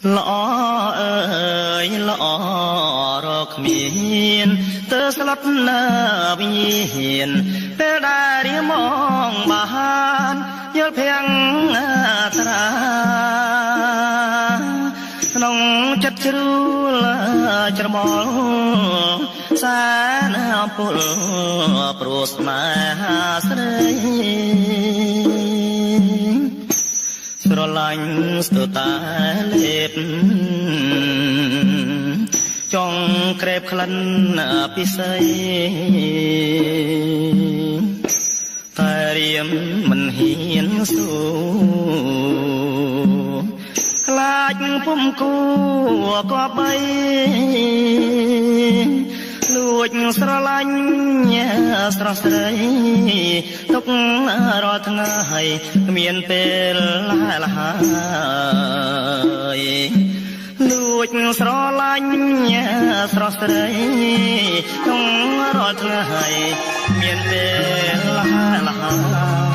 ល្អអើយល្អរកមានទើស្លុតនៅវិញ្ញាណពេលដែលរៀមងបានយល់ភាំងត្រាក្នុងចិត្តជ្រួលច្រមុលសានអំពុលព្រោះស្នេហាស្រីស្រឡាញ់ស្ទើរតែលេបចង់ក្រេបក្លិនពិសីតែរៀមមិនហ៊ានស៊ូខ្លាចពុំគួក៏បីលួចស្រឡាញ់ស្រស់ស្រីទុករាល់ថ្ងៃគ្មានពេលលហើយលួចស្រឡាញ់ស្រស់ស្រីទុករាល់ថ្ងៃមានពេលលហើយ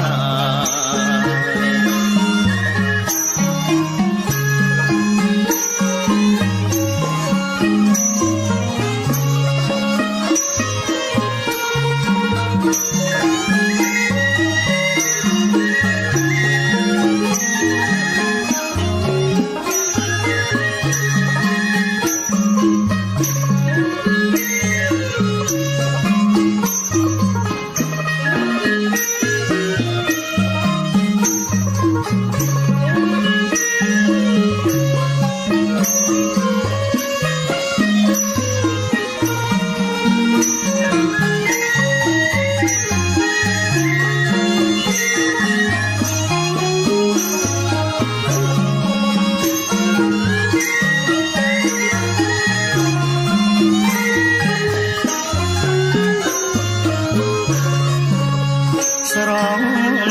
ស្រង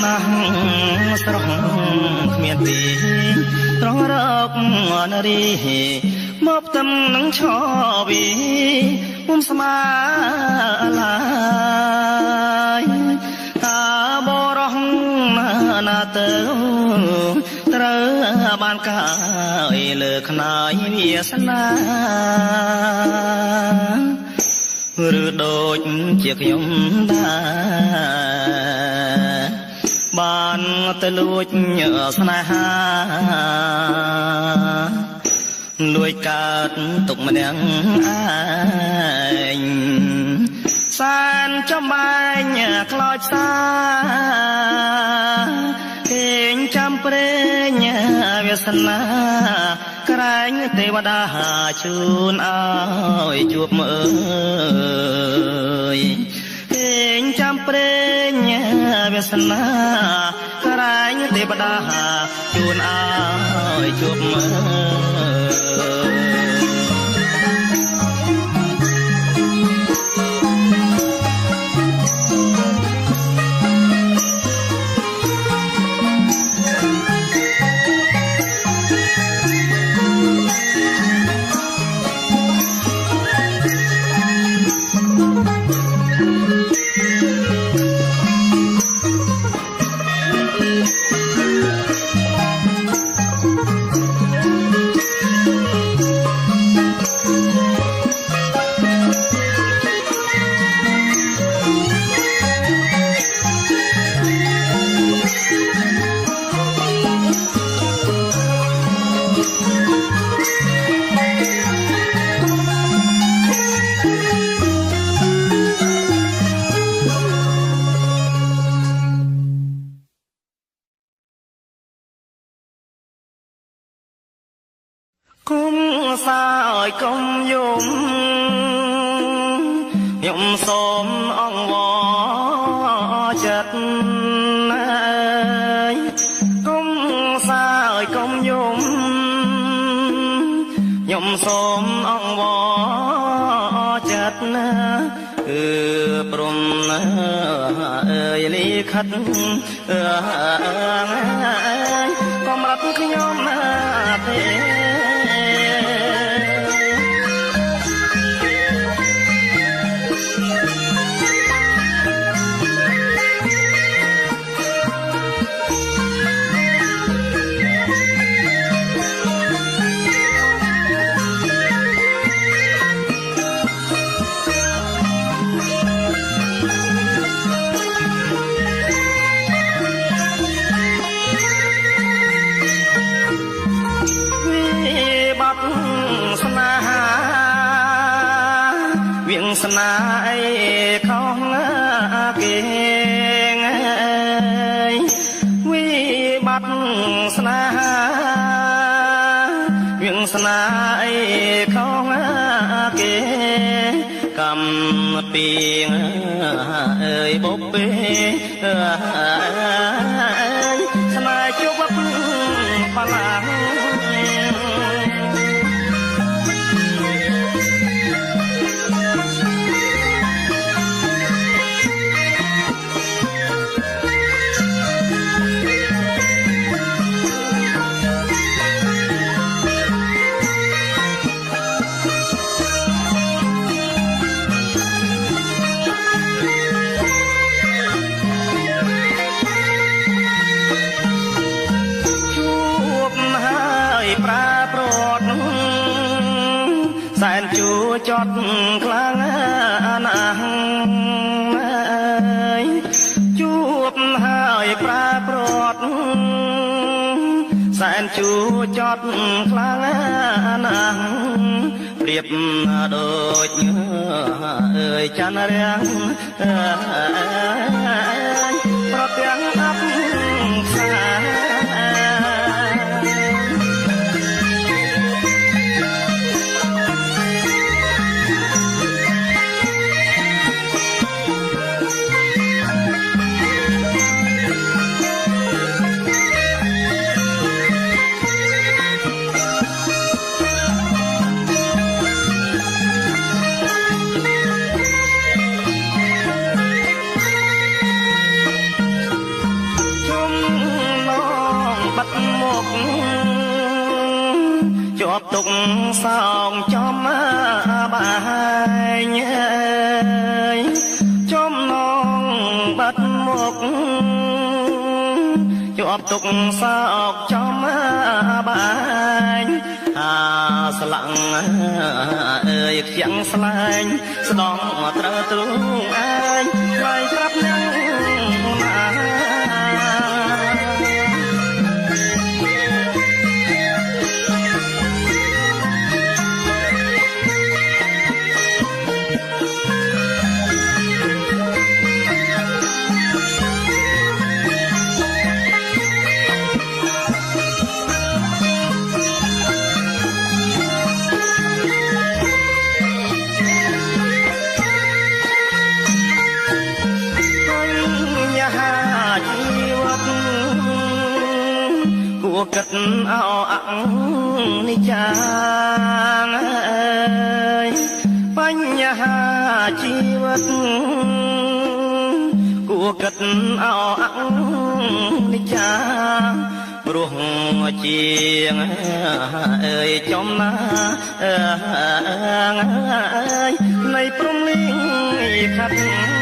ណាស់ស្រងគ្មានទីត្រង់រកនារីមកទំនឹងឆោវីពុំស្មាឡាយតាបរោះណាទៅត្រូវបានកាយលើខ្នាយវាសនាឬដូចជាខ្ញុំដែរបានទៅលួចស្នេហាលួចកើតទុកម្នាក់ឯងសានចំបែងខ្លោចសាគេងចាំព្រេងវាសនាក្រែងទេវតាជូនឲ្យជួបមើលគេងចាំព្រេងវាសនាក្រែងទេវតាជូនឲ្យជួបមើលគុំសាយកុំយំខ្ញុំសូមអង្វរចិត្តគុំសាយកុំយំខ្ញុំសូមអង្វរចិត្តគឺព្រមអើយលិខិតកំរត់ខ្ញុំណាទេ ស្នាអីខំគេវិបត្តិស្នេហាវៀងស្នាអីខំគេកម្មពីងអើយបុពេស្នេហ៍ជួបបលាងសែនជួចត់ខ្លាំងណាស់ជួបហើយប្រើប្រត់សែនជួចត់ខ្លាំងណាស់ប្រៀបដូចអើយច័ន្ទរាំងប្រទាំងអបខ្សាជាប់ទុកសោងចំបាយចំណងបាត់មកជាប់ទុកសោកចំបាយអាស្លាំងអើយខ្ជាំងស្លែងស្ដងត្រូវទ្រូងឯងខ្លាយប្រាប់នឹងណាគិតអោអនិច្ចាបញ្ហាជីវិតគួរគិតអោអនិច្ចាព្រោះជាងអើយចំណានៃព្រំលីខាត់